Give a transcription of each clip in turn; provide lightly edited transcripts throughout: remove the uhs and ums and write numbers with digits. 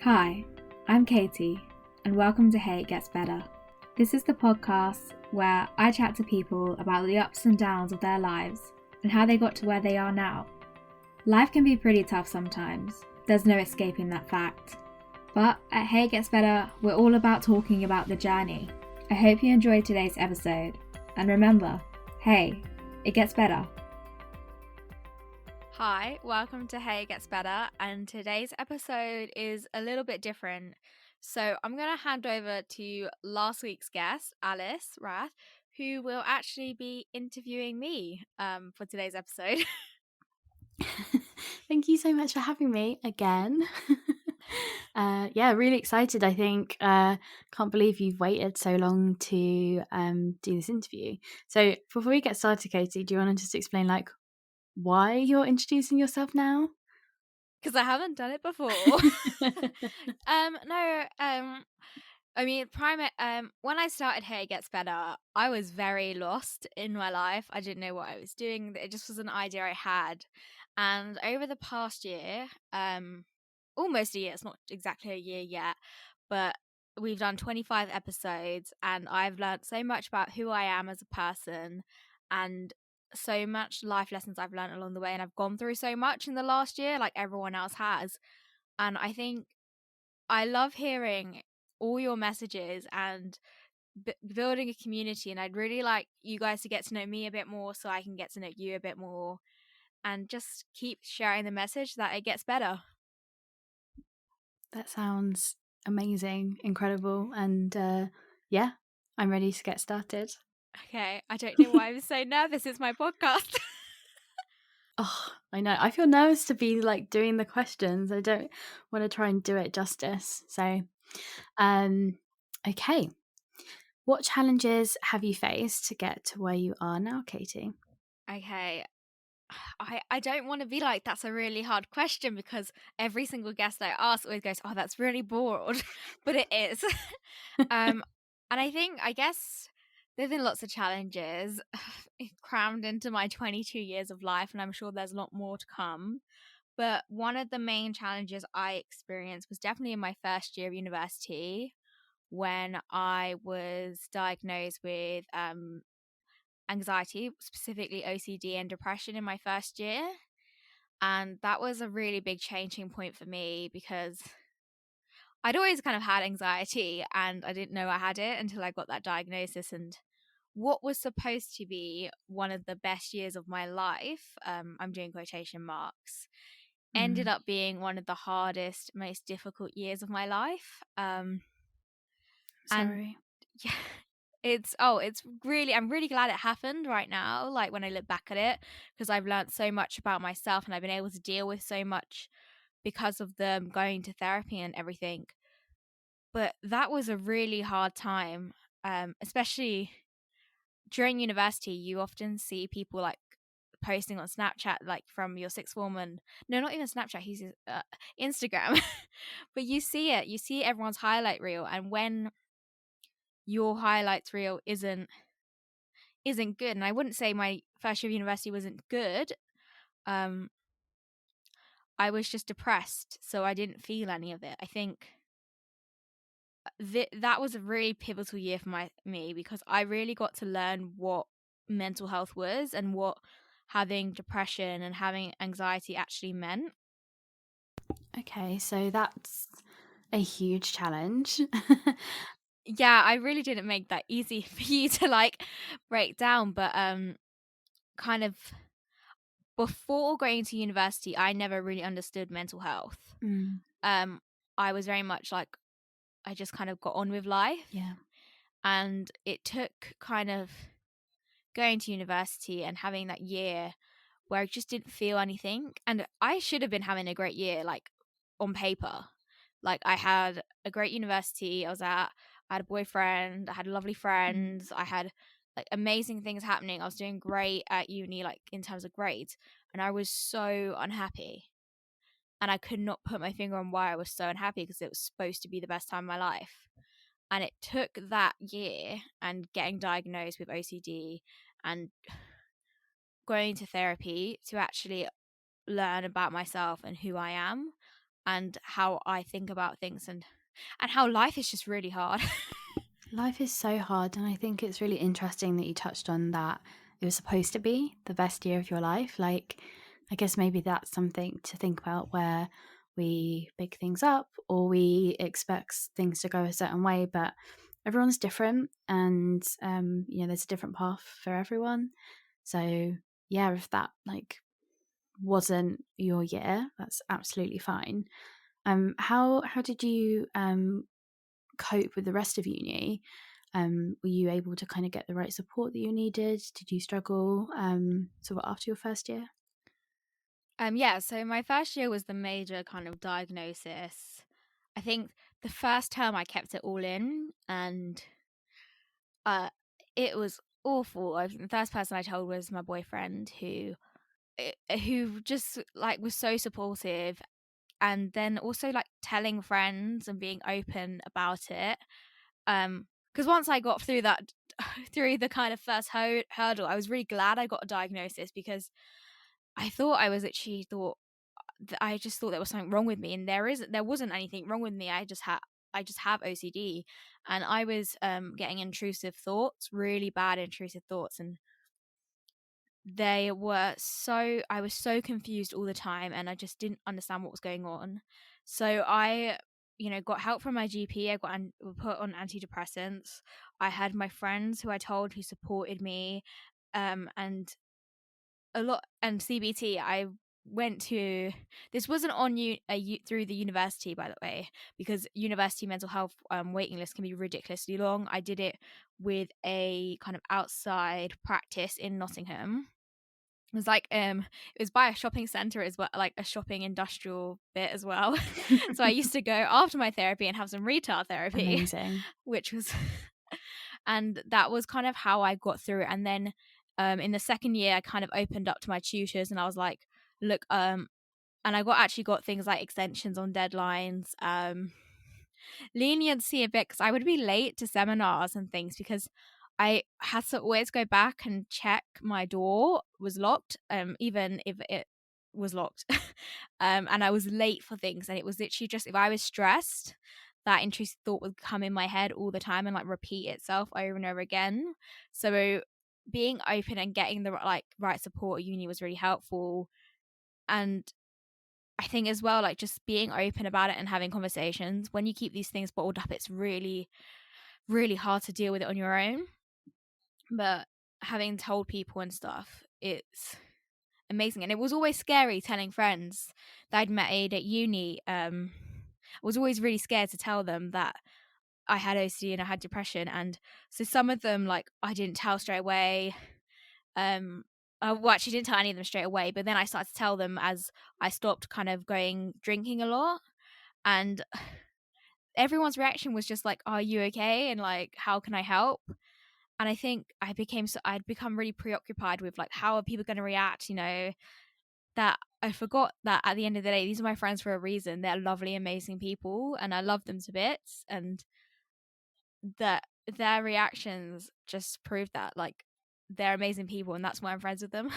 Hi, I'm Katie, and welcome to Hey It Gets Better. This is the podcast where I chat to people about the ups and downs of their lives and how they got to where they are now. Life can be pretty tough sometimes, there's no escaping that fact. But at Hey It Gets Better, we're all about talking about the journey. I hope you enjoyed today's episode, and remember, hey, it gets better. Hi, welcome to Hey It Gets Better, and today's episode is a little bit different. So I'm going to hand over to last week's guest, Alice Rath, who will actually be interviewing me for today's episode. Thank you so much for having me again. Really excited. I think can't believe you've waited so long to do this interview. So before we get started, Katie, do you want to just explain why you're introducing yourself now? Because I haven't done it before. When I started Hey It Gets Better, I was very lost in my life. I didn't know what I was doing. It just was an idea I had. And over the past year, almost a year, it's not exactly a year yet, but we've done 25 episodes and I've learned so much about who I am as a person and so much life lessons I've learned along the way, and I've gone through so much in the last year like everyone else has. And I think I love hearing all your messages and building a community, and I'd really like you guys to get to know me a bit more so I can get to know you a bit more and just keep sharing the message that it gets better. That sounds amazing, incredible, and I'm ready to get started. Okay, I don't know why I'm so nervous. It's my podcast. Oh, I know. I feel nervous to be doing the questions. I don't want to try and do it justice. So, okay. What challenges have you faced to get to where you are now, Katie? Okay. I don't want to be like, that's a really hard question, because every single guest I ask always goes, oh, that's really broad. But it is. And I guess there's been lots of challenges crammed into my 22 years of life, and I'm sure there's a lot more to come. But one of the main challenges I experienced was definitely in my first year of university, when I was diagnosed with anxiety, specifically OCD and depression, in my first year. And that was a really big changing point for me, because I'd always kind of had anxiety and I didn't know I had it until I got that diagnosis. And what was supposed to be one of the best years of my life, I'm doing quotation marks, ended up being one of the hardest, most difficult years of my life. Sorry. And yeah, I'm really glad it happened right now, like when I look back at it, because I've learned so much about myself and I've been able to deal with so much because of them going to therapy and everything. But that was a really hard time, especially during university. You often see people like posting on Snapchat, like from your sixth form, and no, not even Snapchat, he's Instagram. But you see everyone's highlight reel, and when your highlights reel isn't good, and I wouldn't say my first year of university wasn't good, I was just depressed, so I didn't feel any of it. I think that was a really pivotal year for me, because I really got to learn what mental health was and what having depression and having anxiety actually meant. Okay, so that's a huge challenge. Yeah, I really didn't make that easy for you to break down, but kind of before going to university, I never really understood mental health. I was very much like, I just kind of got on with life. Yeah. And it took kind of going to university and having that year where I just didn't feel anything. And I should have been having a great year, like on paper. Like I had a great university I had a boyfriend, I had lovely friends, I had like amazing things happening. I was doing great at uni, like in terms of grades. And I was so unhappy. And I could not put my finger on why I was so unhappy, because it was supposed to be the best time of my life. And it took that year and getting diagnosed with OCD and going to therapy to actually learn about myself and who I am. and how I think about things, and how life is just really hard. Life is so hard, and I think it's really interesting that you touched on that it was supposed to be the best year of your life. Like, I guess maybe that's something to think about, where we pick things up or we expect things to go a certain way, but everyone's different, and there's a different path for everyone. So yeah, if that like wasn't your year, that's absolutely fine. How did you cope with the rest of uni? Were you able to kind of get the right support that you needed? Did you struggle sort of after your first year? Yeah, so my first year was the major kind of diagnosis. I think the first term I kept it all in, and uh it was awful. The first person I told was my boyfriend, who just like was so supportive, and then also like telling friends and being open about it. Because once I got through that through the kind of first hurdle, I was really glad I got a diagnosis, because I just thought there was something wrong with me, and there wasn't anything wrong with me. I just have OCD, and I was getting intrusive thoughts, really bad intrusive thoughts, and I was so confused all the time, and I just didn't understand what was going on. So I, got help from my GP. I put on antidepressants. I had my friends who I told, who supported me, and a lot, and CBT. I went to this wasn't on through the university, by the way, because university mental health waiting lists can be ridiculously long. I did it with a kind of outside practice in Nottingham. It was like it was by a shopping center as well, like a shopping industrial bit as well. So I used to go after my therapy and have some retail therapy, Amazing. which was and that was kind of how I got through it. And then in the second year I kind of opened up to my tutors, and I was like, look, and I actually got things like extensions on deadlines, leniency a bit, because I would be late to seminars and things, because I had to always go back and check my door was locked, even if it was locked. And I was late for things, and it was literally just, if I was stressed, that intrusive thought would come in my head all the time and like repeat itself over and over again. So being open and getting the right support at uni was really helpful. And I think as well, like just being open about it and having conversations. When you keep these things bottled up, it's really, really hard to deal with it on your own. But having told people and stuff, it's amazing. And it was always scary telling friends that I'd met at uni. I was always really scared to tell them that I had OCD and I had depression. And so some of them, like, I didn't tell straight away. Well, actually didn't tell any of them straight away, but then I started to tell them as I stopped kind of going drinking a lot. And everyone's reaction was just like, are you okay? And like, how can I help? And I think I'd become really preoccupied with like, how are people going to react? That I forgot that at the end of the day, these are my friends for a reason. They're lovely, amazing people, and I love them to bits. And that their reactions just proved that, like, they're amazing people, and that's why I'm friends with them.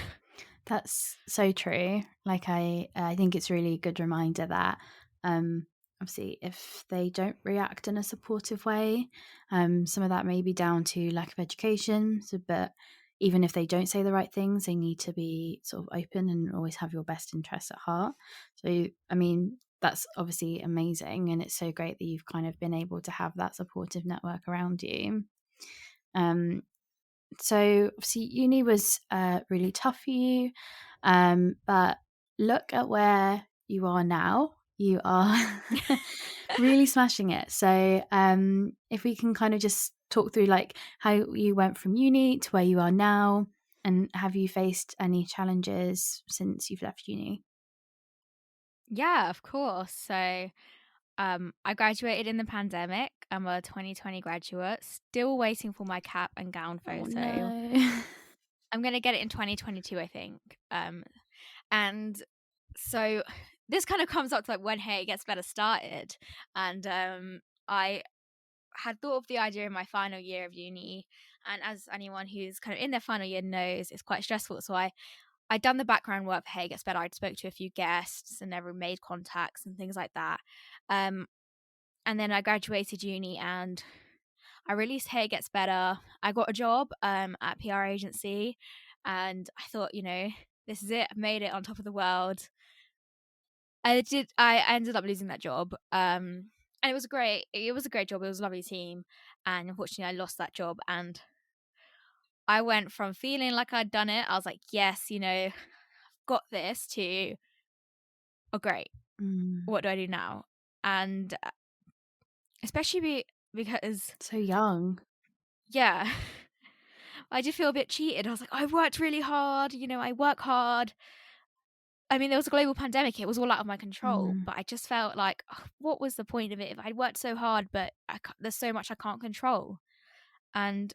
That's so true. Like, I think it's really a good reminder that obviously if they don't react in a supportive way, some of that may be down to lack of education. So, but even if they don't say the right things, they need to be sort of open and always have your best interests at heart. So, I mean, that's obviously amazing, and it's so great that you've kind of been able to have that supportive network around you. So obviously uni was really tough for you, but look at where you are now. You are really smashing it. So if we can kind of just talk through like how you went from uni to where you are now, and have you faced any challenges since you've left uni? Yeah, of course. So I graduated in the pandemic. I'm a 2020 graduate, still waiting for my cap and gown Oh photo. no. I'm gonna get it in 2022, I think. And so this kind of comes up to like when Hey It Gets Better started, and I had thought of the idea in my final year of uni, and as anyone who's kind of in their final year knows, it's quite stressful. So I I'd done the background work for Hey Gets Better. I'd spoke to a few guests and never made contacts and things like that. And then I graduated uni and I released Hey Gets Better. I got a job at PR agency, and I thought, this is it. I've made it on top of the world. I ended up losing that job. And it was great. It was a great job. It was a lovely team. And unfortunately, I lost that job. And I went from feeling like I'd done it. I was like, yes, I've got this, to, oh, great. What do I do now? And especially because, So young. yeah, I did feel a bit cheated. I was like, I worked really hard. I work hard. I mean, there was a global pandemic. It was all out of my control. But I just felt like, what was the point of it if I worked so hard, but there's so much I can't control? And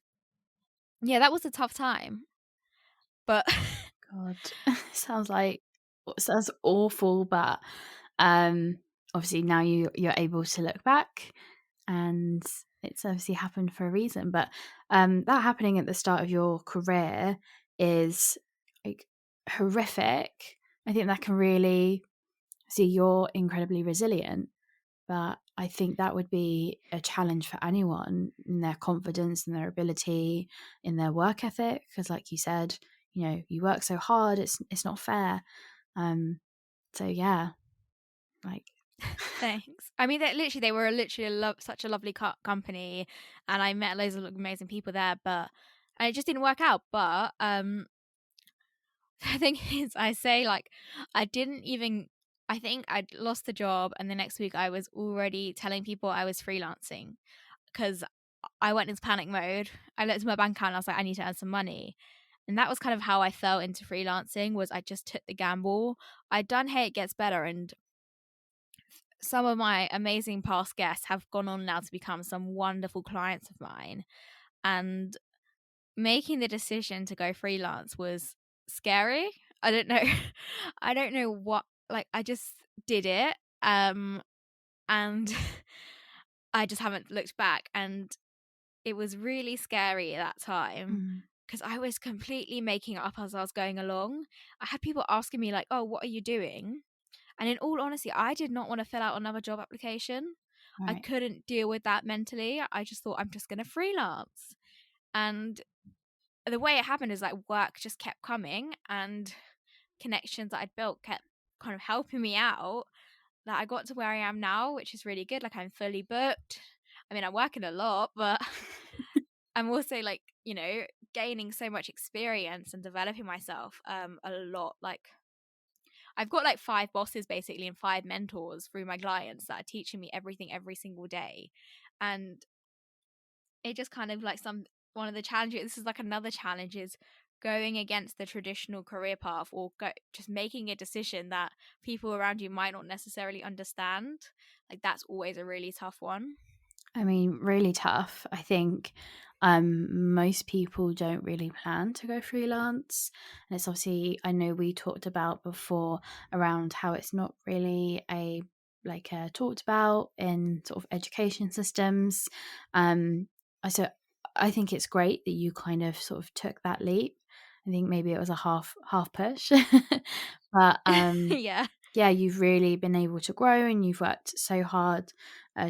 yeah, that was a tough time. But God, sounds awful, but obviously now you're able to look back, and it's obviously happened for a reason. But that happening at the start of your career is like horrific. I think that can really see you're incredibly resilient, but I think that would be a challenge for anyone in their confidence and their ability, in their work ethic, because like you said, you work so hard, it's not fair. So yeah, like thanks. I mean, they were literally such a lovely company, and I met loads of amazing people there, but and it just didn't work out. But the thing is, I say, like, I think I'd lost the job, and the next week I was already telling people I was freelancing, because I went into panic mode. I looked at my bank account and I was like, I need to earn some money. And that was kind of how I fell into freelancing, was I just took the gamble. I'd done Hey It Gets Better, and some of my amazing past guests have gone on now to become some wonderful clients of mine. And making the decision to go freelance was scary. I don't know. I don't know what, like, I just did it. And I just haven't looked back. And it was really scary at that time, because I was completely making it up as I was going along. I had people asking me, like, oh, what are you doing? And in all honesty, I did not want to fill out another job application. I right. couldn't deal with that mentally. I just thought, I'm just going to freelance. And the way it happened is, like, work just kept coming, and connections that I'd built kept kind of helping me out, that I got to where I am now, which is really good. Like, I'm fully booked. I mean, I'm working a lot, but I'm also, like, gaining so much experience and developing myself a lot. Like, I've got like 5 bosses basically and 5 mentors through my clients that are teaching me everything every single day. And it just kind of like one of the challenges, this is like another challenge, is going against the traditional career path, or just making a decision that people around you might not necessarily understand. Like, that's always a really tough one. I mean, really tough. I think most people don't really plan to go freelance. And it's obviously, I know we talked about before around how it's not really talked about in sort of education systems. So I think it's great that you kind of sort of took that leap. I think maybe it was a half push, but Yeah. yeah, you've really been able to grow, and you've worked so hard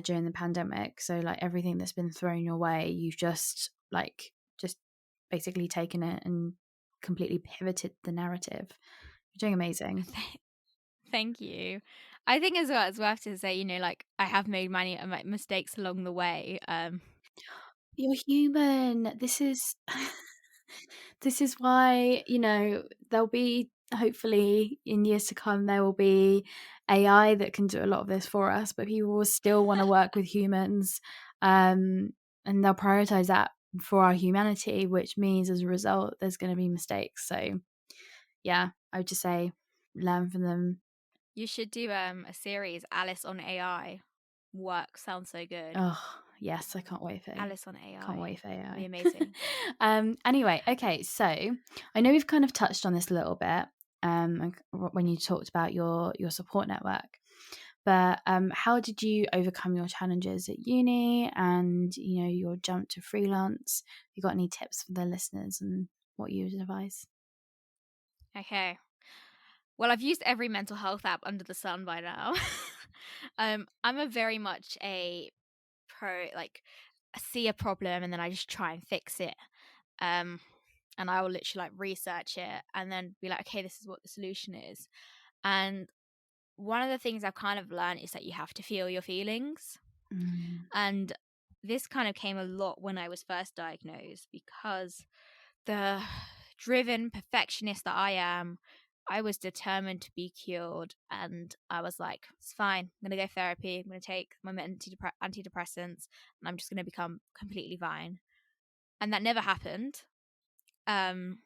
during the pandemic. So like everything that's been thrown your way, you've just basically taken it and completely pivoted the narrative. You're doing amazing. Thank you. I think as well, it's worth to say, like, I have made many mistakes along the way. You're human. This is this is why, there'll be, hopefully in years to come, there will be AI that can do a lot of this for us, but people will still want to work with humans. And they'll prioritize that for our humanity, which means as a result, there's going to be mistakes. So yeah, I would just say learn from them. You should do a series, Alice on AI. Work sounds so good. Oh, yes, I can't wait for it. Alice on Can't AI. wait for It'll be AI. amazing. Anyway, okay, so I know we've kind of touched on this a little bit when you talked about your support network, but how did you overcome your challenges at uni and your jump to freelance? You got any tips for the listeners and what you would advise? Okay. Well, I've used every mental health app under the sun by now. I'm a very much a like, see a problem and then I just try and fix it. Um, and I will literally like research it and then be like, okay, this is what the solution is. And one of the things I've kind of learned is that you have to feel your feelings. Mm. And this kind of came a lot when I was first diagnosed, because the driven perfectionist that I am, I was determined to be cured. And I was like, it's fine. I'm going to go therapy. I'm going to take my antidepressants and I'm just going to become completely fine. And that never happened. I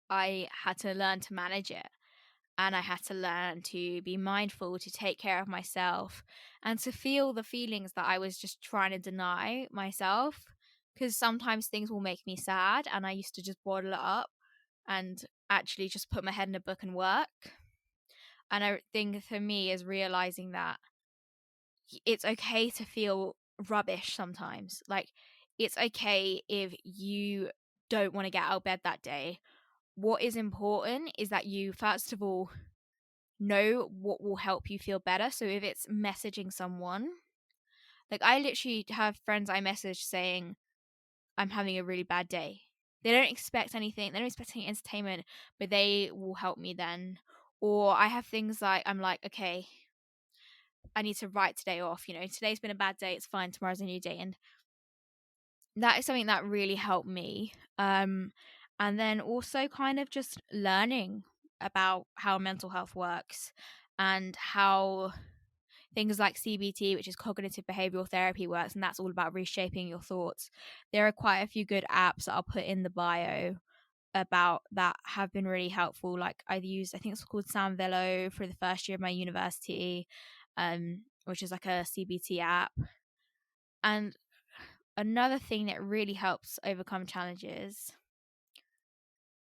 had to learn to manage it. And I had to learn to be mindful, to take care of myself, and to feel the feelings that I was just trying to deny myself. Because sometimes things will make me sad, and I used to just bottle it up and actually just put my head in a book and work. And I think for me is realizing that it's okay to feel rubbish sometimes. Like, it's okay if you don't want to get out of bed that day. What is important is that you, first of all, know what will help you feel better. So if it's messaging someone, like I literally have friends I message saying, I'm having a really bad day. They don't expect anything, they don't expect any entertainment, but they will help me then. Or I have things like, I'm like, okay, I need to write today off. Today's been a bad day, it's fine, tomorrow's a new day. And that is something that really helped me. And then also kind of just learning about how mental health works and how things like CBT, which is cognitive behavioral therapy, works, and that's all about reshaping your thoughts. There are quite a few good apps that I'll put in the bio about that have been really helpful. Like I think it's called Samvelo for the first year of my university, which is like a CBT app. And another thing that really helps overcome challenges,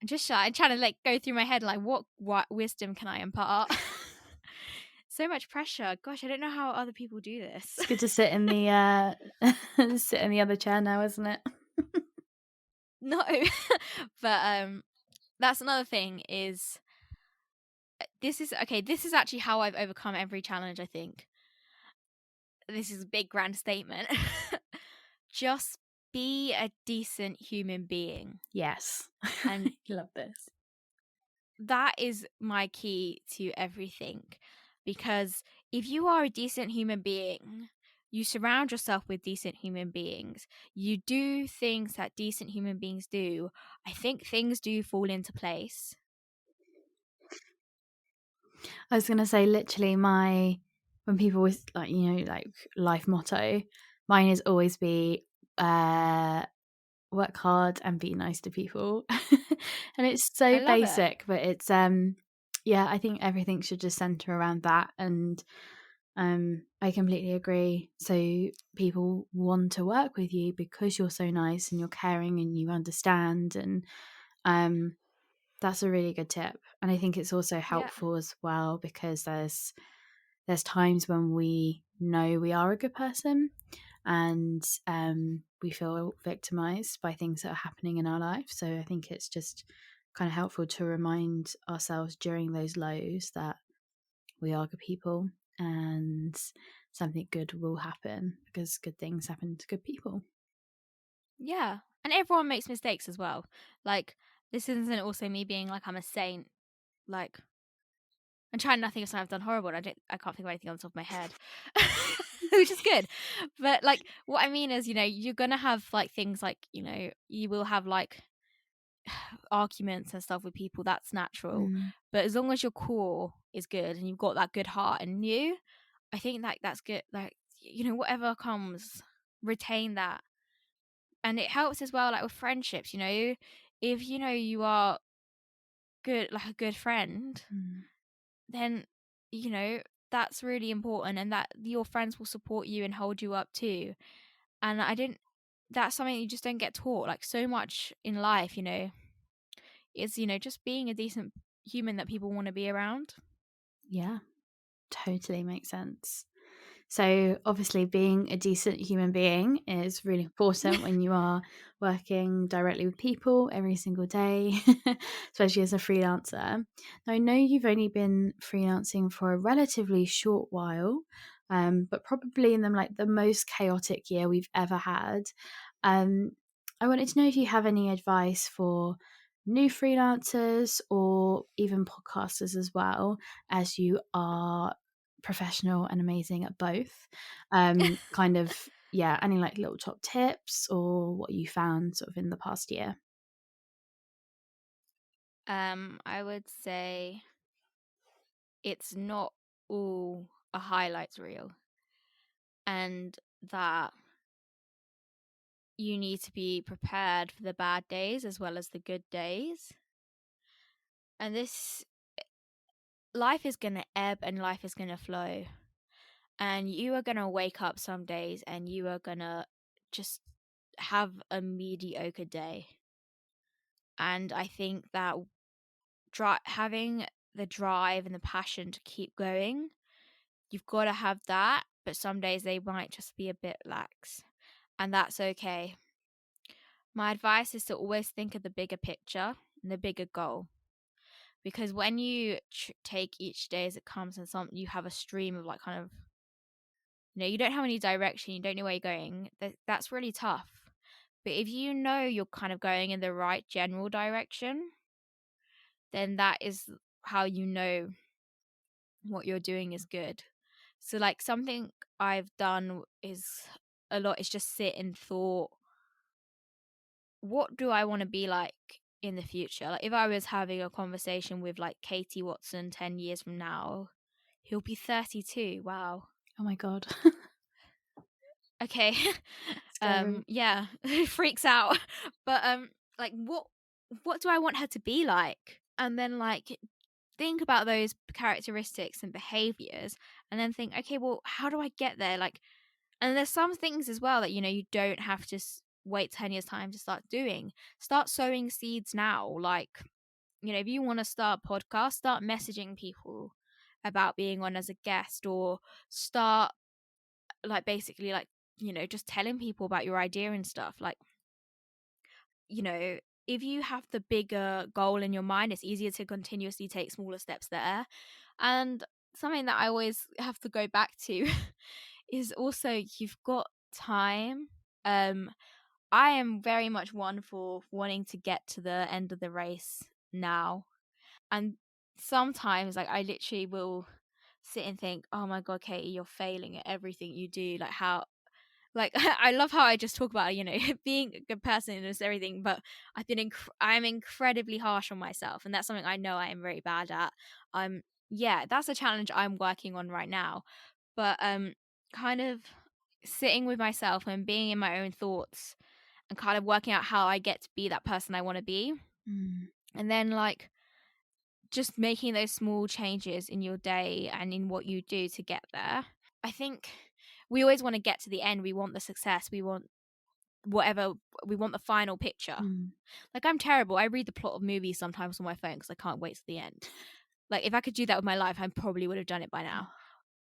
I'm trying to like go through my head like what wisdom can I impart. So much pressure. Gosh, I don't know how other people do this. It's good to sit in the sit in the other chair now, isn't it? No. But that's another thing is this is actually how I've overcome every challenge, I think. This is a big grand statement. Just be a decent human being. Yes. And Love this. that is my key to everything. Because if you are a decent human being, you surround yourself with decent human beings, you do things that decent human beings do, I think things do fall into place. I was gonna say literally when people was like, like life motto, mine is always be work hard and be nice to people. And it's I so love it. basic, but it's yeah, I think everything should just center around that. And I completely agree. So people want to work with you because you're so nice and you're caring and you understand. And that's a really good tip. And I think it's also Yeah. helpful as well because there's times when we know we are a good person and we feel victimized by things that are happening in our life. So I think it's just kind of helpful to remind ourselves during those lows that we are good people and something good will happen because good things happen to good people. Yeah. And everyone makes mistakes as well. Like, this isn't also me being like I'm a saint. Like, I'm trying not to think of something I've done horrible. I can't think of anything on the top of my head. Which is good. But like what I mean is, you're gonna have like things like, you will have like arguments and stuff with people. That's natural. Mm, But as long as your core is good and you've got that good heart in you, I think that's good. Like, whatever comes, retain that. And it helps as well, like with friendships, if you are good, like a good friend, mm. then that's really important, and that your friends will support you and hold you up too. And that's something you just don't get taught, like so much in life, is just being a decent human that people want to be around. Yeah, totally makes sense. So obviously being a decent human being is really important when you are working directly with people every single day, especially as a freelancer. Now, I know you've only been freelancing for a relatively short while, but probably in the most chaotic year we've ever had. Um, I wanted to know if you have any advice for new freelancers or even podcasters as well, as you are professional and amazing at both. Kind of, yeah, any like little top tips or what you found sort of in the past year? I would say it's not all a highlights reel, and that you need to be prepared for the bad days as well as the good days. And this life is going to ebb and life is going to flow. And you are going to wake up some days and you are going to just have a mediocre day. And I think that having the drive and the passion to keep going, you've got to have that. But some days they might just be a bit lax. And that's okay. My advice is to always think of the bigger picture and the bigger goal. Because when you take each day as it comes and you have a stream of like kind of, you don't have any direction, you don't know where you're going, that's really tough. But if you know you're kind of going in the right general direction, then that is how you know what you're doing is good. So like something I've done is a lot is just sit and thought, what do I want to be like in the future? Like if I was having a conversation with like Katie Watson 10 years from now, he'll be 32. Wow. Oh my God. Okay. Scary. Yeah, freaks out. But like what do I want her to be like? And then like think about those characteristics and behaviors and then think, okay, well, how do I get there? Like, and there's some things as well that you don't have to wait 10 years time to start doing. Start sowing seeds now. Like, if you want to start a podcast, start messaging people about being on as a guest, or start like basically like just telling people about your idea and stuff. Like, if you have the bigger goal in your mind, it's easier to continuously take smaller steps there. And something that I always have to go back to is also you've got time. I am very much one for wanting to get to the end of the race now. And sometimes like I literally will sit and think, oh my God, Katie, you're failing at everything you do. Like how like I love how I just talk about being a good person and everything, but I'm incredibly harsh on myself, and that's something I know I am very bad at. Yeah, that's a challenge I'm working on right now. But kind of sitting with myself and being in my own thoughts and kind of working out how I get to be that person I want to be, Mm. and then like just making those small changes in your day and in what you do to get there. I think we always want to get to the end. We want the success. We want whatever. We want the final picture. Mm. Like I'm terrible. I read the plot of movies sometimes on my phone because I can't wait to the end. Like if I could do that with my life, I probably would have done it by now.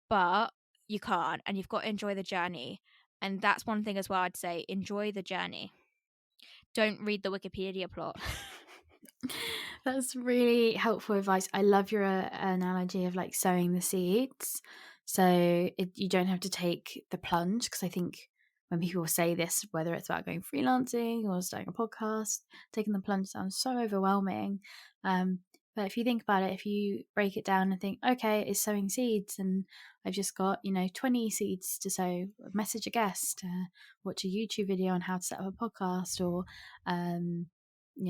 But you can't, and you've got to enjoy the journey. And that's one thing as well. I'd say enjoy the journey. Don't read the Wikipedia plot. That's really helpful advice. I love your analogy of like sowing the seeds. So you don't have to take the plunge, because I think when people say this, whether it's about going freelancing or starting a podcast, taking the plunge sounds so overwhelming. But if you think about it, if you break it down and think, okay, it's sowing seeds, and I've just got 20 seeds to sow, message a guest, watch a YouTube video on how to set up a podcast, or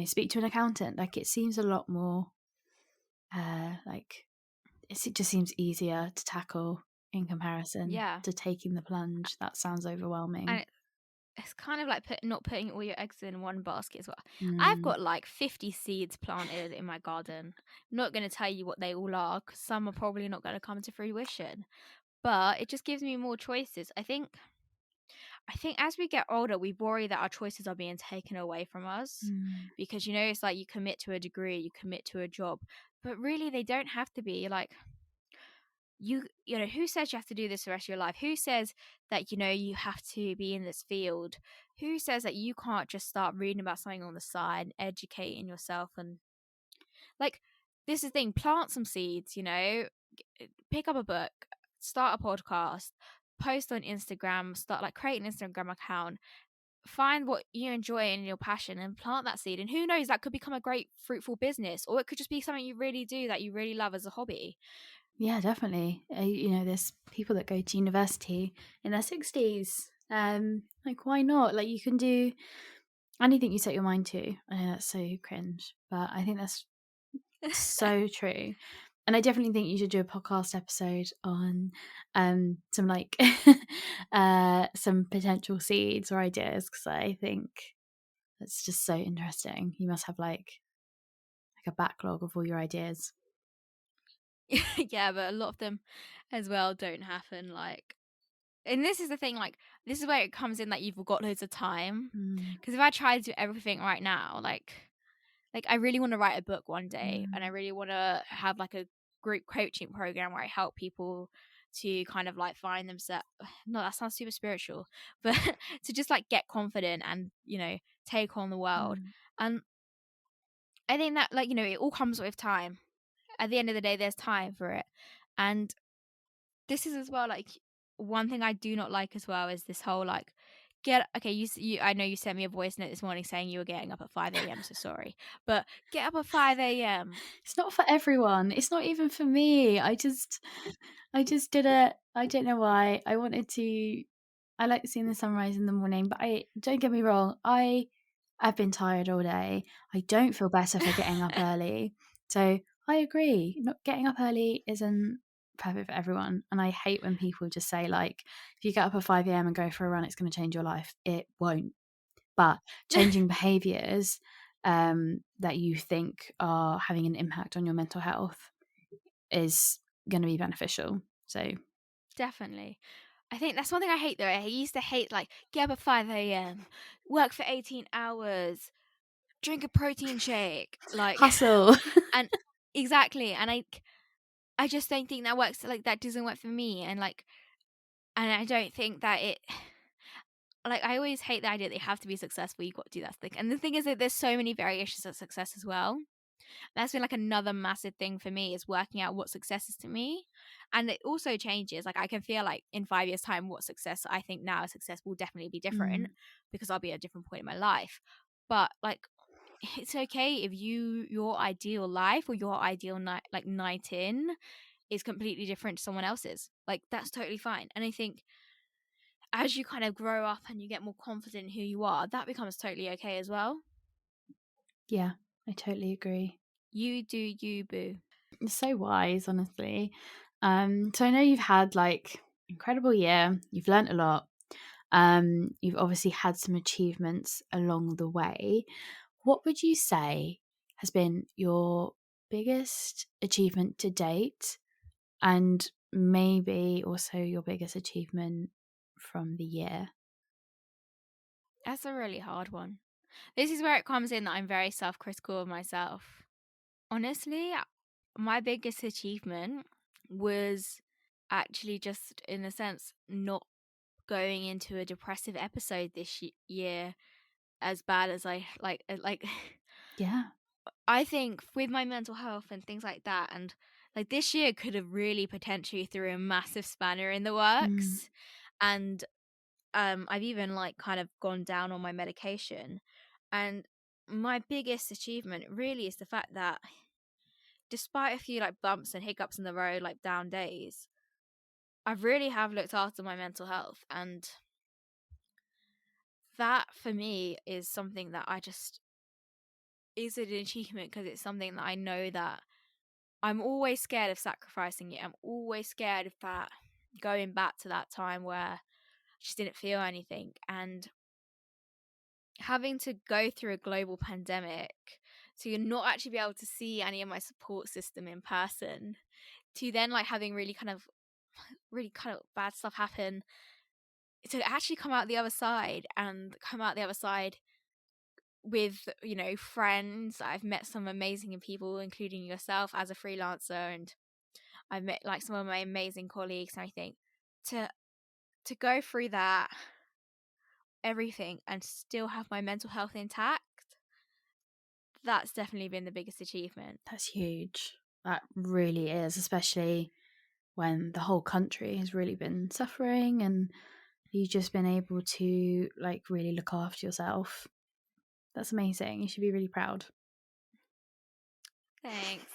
speak to an accountant. Like it seems a lot more like it just seems easier to tackle in comparison Yeah. to taking the plunge. That sounds overwhelming. And it's kind of like not putting all your eggs in one basket as well. I've Mm. got like 50 seeds planted in my garden. I'm not going to tell you what they all are because some are probably not going to come to fruition. But it just gives me more choices. I think as we get older, we worry that our choices are being taken away from us Mm. because it's like you commit to a degree, you commit to a job, but really they don't have to be. Like you know, who says you have to do this the rest of your life? Who says that, you know, you have to be in this field? Who says that you can't just start reading about something on the side, educating yourself? And like, this is the thing, plant some seeds, you know, pick up a book, start a podcast, post on Instagram, start like create an Instagram account, find what you enjoy and your passion and plant that seed. And who knows, that could become a great fruitful business, or it could just be something you really do that you really love as a hobby. Yeah, definitely. You know, there's people that go to university in their 60s. Like, why not? Like, you can do anything you set your mind to. I know that's so cringe, but I think that's so true. And I definitely think you should do a podcast episode on some like some potential seeds or ideas, because I think that's just so interesting. You must have like a backlog of all your ideas. Yeah, but a lot of them as well don't happen. Like, and this is the thing, like, this is where it comes in that you've got loads of time. Mm, Because if I try to do everything right now, like I really want to write a book one day, and I mm, really want to have like a group coaching program where I help people to kind of like find themselves. No, that sounds super spiritual, but to just like get confident and, you know, take on the world. mm. And I think that, like, you know, it all comes with time. At the end of the day, there's time for it. And this is as well, like, one thing I do not like as well is this whole like, you I know you sent me a voice note this morning saying you were getting up at 5 a.m, so sorry, but get up at 5 a.m. It's not for everyone. It's not even for me. I just did it. I don't know why. I wanted to. I like seeing the sunrise in the morning, but I don't get me wrong. I've been tired all day. I don't feel better for getting up early. So I agree. Not getting up early isn't perfect for everyone. And I hate when people just say like, if you get up at 5 a.m. and go for a run, it's going to change your life. It won't. But changing behaviors that you think are having an impact on your mental health is going to be beneficial. So Definitely. I think that's one thing I hate though. I used to hate like, get up at 5 a.m, work for 18 hours, drink a protein shake, like, hustle. and exactly. And I just don't think that works. Like, that doesn't work for me. And like, and I don't think that it, like, I always hate the idea that you have to be successful, you got to do that thing. And the thing is that there's so many variations of success as well. That's been like another massive thing for me, is working out what success is to me. And it also changes. Like, I can feel like in 5 years time, what success I think now is success will definitely be different, Mm, because I'll be at a different point in my life. But like, it's okay if your ideal life or your ideal night in is completely different to someone else's. Like, that's totally fine. And I think as you kind of grow up and you get more confident in who you are, that becomes totally okay as well. yeah, I totally agree. You do you, boo. It's so wise, honestly. So I know you've had like incredible year. You've learnt a lot. You've obviously had some achievements along the way. What would you say has been your biggest achievement to date, and maybe also your biggest achievement from the year? That's a really hard one. This is where it comes in that I'm very self-critical of myself. Honestly, my biggest achievement was actually just, in a sense, not going into a depressive episode this year as bad as I like. Yeah. I think with my mental health and things like that, and like, this year could have really potentially threw a massive spanner in the Mm, works. And I've even like kind of gone down on my medication. And my biggest achievement really is the fact that, despite a few like bumps and hiccups in the road, like down days, I really have looked after my mental health. And that for me is something that I just is an achievement, because it's something that I know that I'm always scared of sacrificing it. I'm always scared of that, going back to that time where I just didn't feel anything. And having to go through a global pandemic, to not actually be able to see any of my support system in person, to then like having really kind of bad stuff happen, to actually come out the other side, and come out the other side with, you know, friends. I've met some amazing people, including yourself, as a freelancer. And I've met like some of my amazing colleagues and everything. To go through that everything and still have my mental health intact, that's definitely been the biggest achievement. That's huge. That really is, especially when the whole country has really been suffering and you've just been able to like really look after yourself. That's amazing. You should be really proud. Thanks.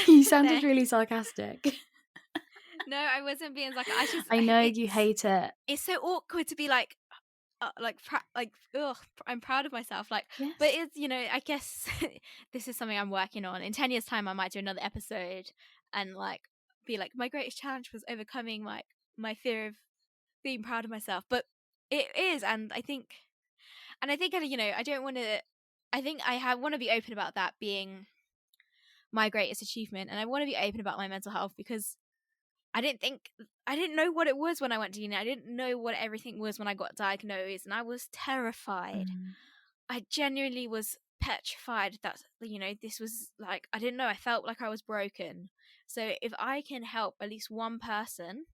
You sounded Thanks. really sarcastic. No, I wasn't being like, I just, I know you hate it. It's so awkward to be like ugh, I'm proud of myself. Like, Yes. but it's, I guess this is something I'm working on. In 10 years' time, I might do another episode and like be like, my greatest challenge was overcoming like my fear of being proud of myself. But it is, and I think, I don't want to. I think I want to be open about that being my greatest achievement, and I want to be open about my mental health because I didn't know what it was when I went to uni. I didn't know what everything was when I got diagnosed, and I was terrified. I genuinely was petrified that, this was like, I didn't know. I felt like I was broken. So if I can help at least one person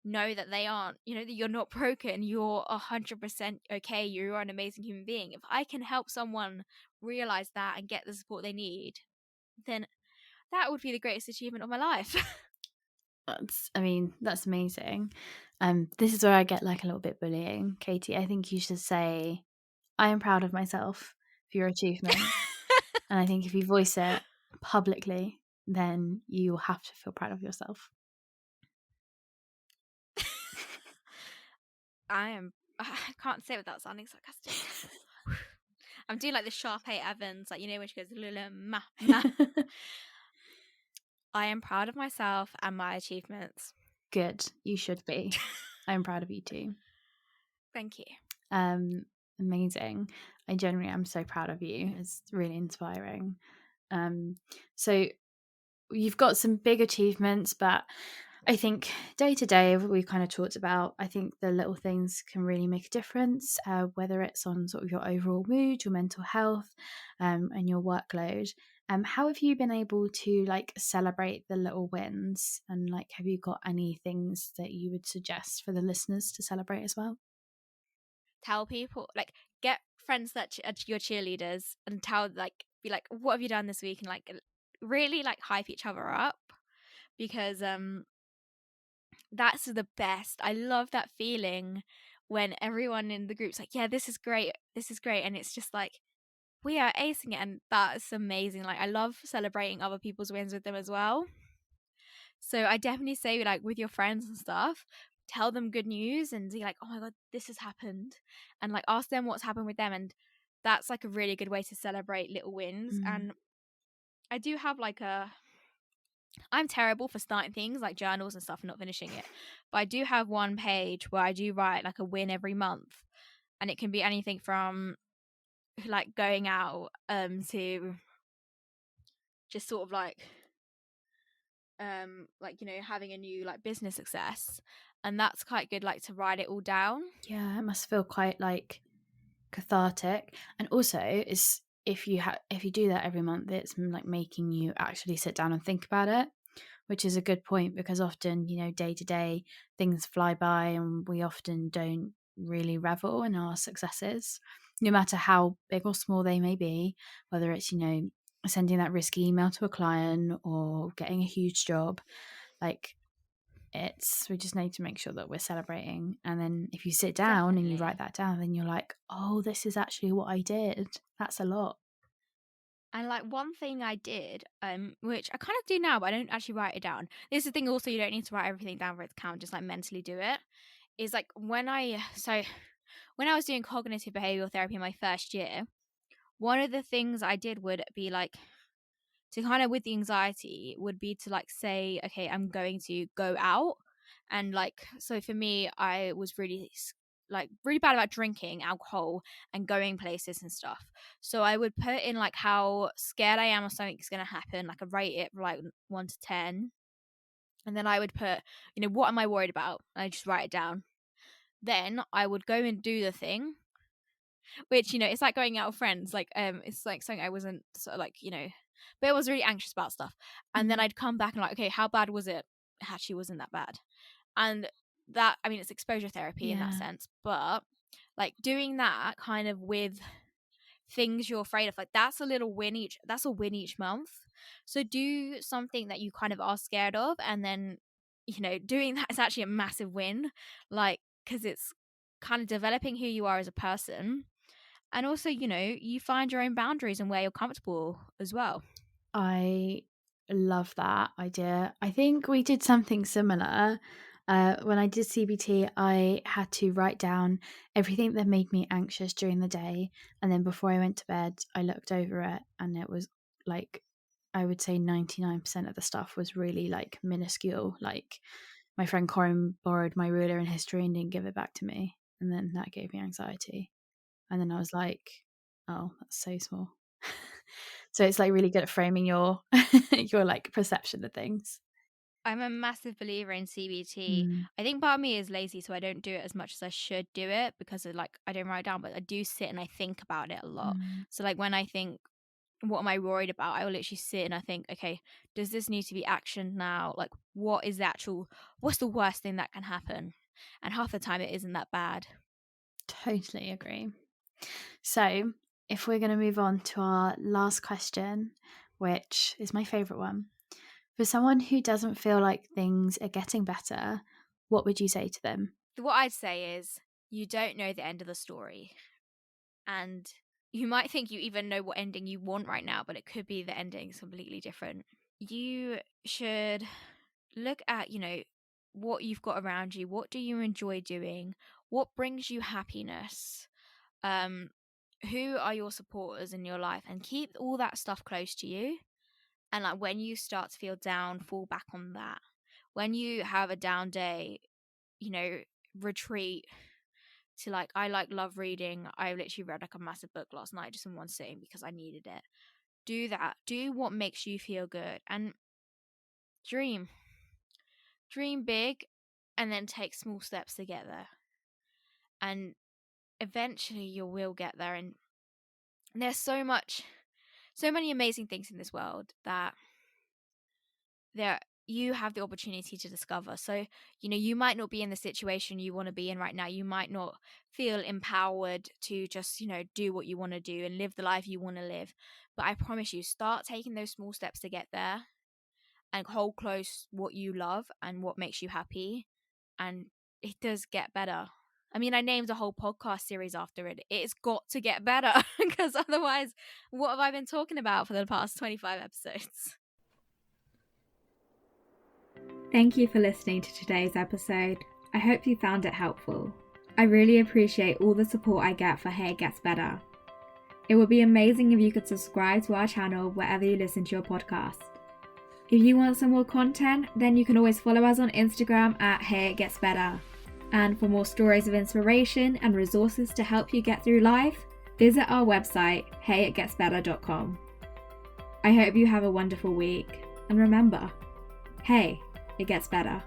know that they aren't, that you're not broken, you're 100% okay, you're an amazing human being. If I can help someone realize that and get the support they need, then that would be the greatest achievement of my life. That's amazing. This is where I get like a little bit bullying. Katie, I think you should say, I am proud of myself for your achievement. And I think if you voice it publicly, then you will have to feel proud of yourself. I can't say it without sounding sarcastic. I'm doing like the Sharpay Evans, like, when she goes, ma. I am proud of myself and my achievements. Good. You should be. I'm proud of you too. Thank you. Amazing. I genuinely am so proud of you. It's really inspiring. So you've got some big achievements, but I think day to day, we kind of talked about, I think the little things can really make a difference, whether it's on sort of your overall mood, your mental health, and your workload. How have you been able to like celebrate the little wins? And like, have you got any things that you would suggest for the listeners to celebrate as well? Tell people, like, get friends that are your cheerleaders and be like, what have you done this week? And like, really like hype each other up, because that's the best. I love that feeling when everyone in the group's like, yeah, this is great, and it's just like, we are acing it, and that's amazing. Like, I love celebrating other people's wins with them as well. So I definitely say, like, with your friends and stuff, tell them good news and be like, oh my god, this has happened, and like ask them what's happened with them. And that's like a really good way to celebrate little wins. And I do have like I'm terrible for starting things like journals and stuff and not finishing it, but I do have one page where I do write like a win every month, and it can be anything from like going out to just sort of like having a new like business success, and that's quite good, like, to write it all down. Yeah, it must feel quite like cathartic, and also is if you do that every month, it's like making you actually sit down and think about it, which is a good point, because often day to day things fly by and we often don't really revel in our successes, no matter how big or small they may be, whether it's sending that risky email to a client or getting a huge job. Like, we just need to make sure that we're celebrating, and then if you sit down and you write that down, then you're like, oh, this is actually what I did. That's a lot. And like, one thing I did, which I kind of do now, but I don't actually write it down. This is the thing also, you don't need to write everything down for it to count, just like mentally do it. Is like when I was doing cognitive behavioral therapy in my first year, one of the things I did would be like, to kind of, with the anxiety, would be to like say, okay, I'm going to go out. And like, so for me, I was really bad about drinking alcohol and going places and stuff. So I would put in like how scared I am of something's going to happen. Like, I rate it like 1 to 10. And then I would put, what am I worried about? And I just write it down. Then I would go and do the thing, which, it's like going out with friends. Like, it's like something I wasn't sort of like, but I was really anxious about stuff. And then I'd come back and like, okay, how bad was it? It actually wasn't that bad. And that, I mean, it's exposure therapy in that sense, but like doing that kind of with things you're afraid of, like that's a win each month. So do something that you kind of are scared of, and then, you know, doing that is actually a massive win, like, because it's kind of developing who you are as a person. And also, you know, you find your own boundaries and where you're comfortable as well. I love that idea. I think we did something similar. When I did CBT, I had to write down everything that made me anxious during the day. And then before I went to bed, I looked over it, and it was like, I would say 99% of the stuff was really like minuscule. Like my friend Corin borrowed my ruler in history and didn't give it back to me. And then that gave me anxiety. And then I was like, oh, that's so small. So it's like really good at framing your your like perception of things. I'm a massive believer in CBT. I think part of me is lazy, so I don't do it as much as I should do it, because of, like, I don't write down, but I do sit and I think about it a lot. So like when I think, what am I worried about, I will literally sit and I think, okay, does this need to be actioned now? Like, what's the worst thing that can happen? And half the time it isn't that bad. Totally agree. So if we're going to move on to our last question, which is my favorite one. For someone who doesn't feel like things are getting better, what would you say to them? What I'd say is, you don't know the end of the story. And you might think you even know what ending you want right now, but it could be the ending's completely different. You should look at, you know, what you've got around you. What do you enjoy doing? What brings you happiness? Who are your supporters in your life? And keep all that stuff close to you. And like when you start to feel down, fall back on that. When you have a down day, you know, retreat to, like, I love reading. I literally read like a massive book last night just in one sitting because I needed it. Do that. Do what makes you feel good, and dream big, and then take small steps to get there. And eventually you will get there. And there's so many amazing things in this world that you have the opportunity to discover. So, you know, you might not be in the situation you want to be in right now. You might not feel empowered to just, you know, do what you want to do and live the life you want to live. But I promise you, start taking those small steps to get there, and hold close what you love and what makes you happy. And it does get better. I mean, I named a whole podcast series after it. It's got to get better, because otherwise, what have I been talking about for the past 25 episodes? Thank you for listening to today's episode. I hope you found it helpful. I really appreciate all the support I get for Hey It Gets Better. It would be amazing if you could subscribe to our channel wherever you listen to your podcast. If you want some more content, then you can always follow us on Instagram at Hey It Gets Better. And for more stories of inspiration and resources to help you get through life, visit our website, heyitgetsbetter.com. I hope you have a wonderful week, and remember, hey, it gets better.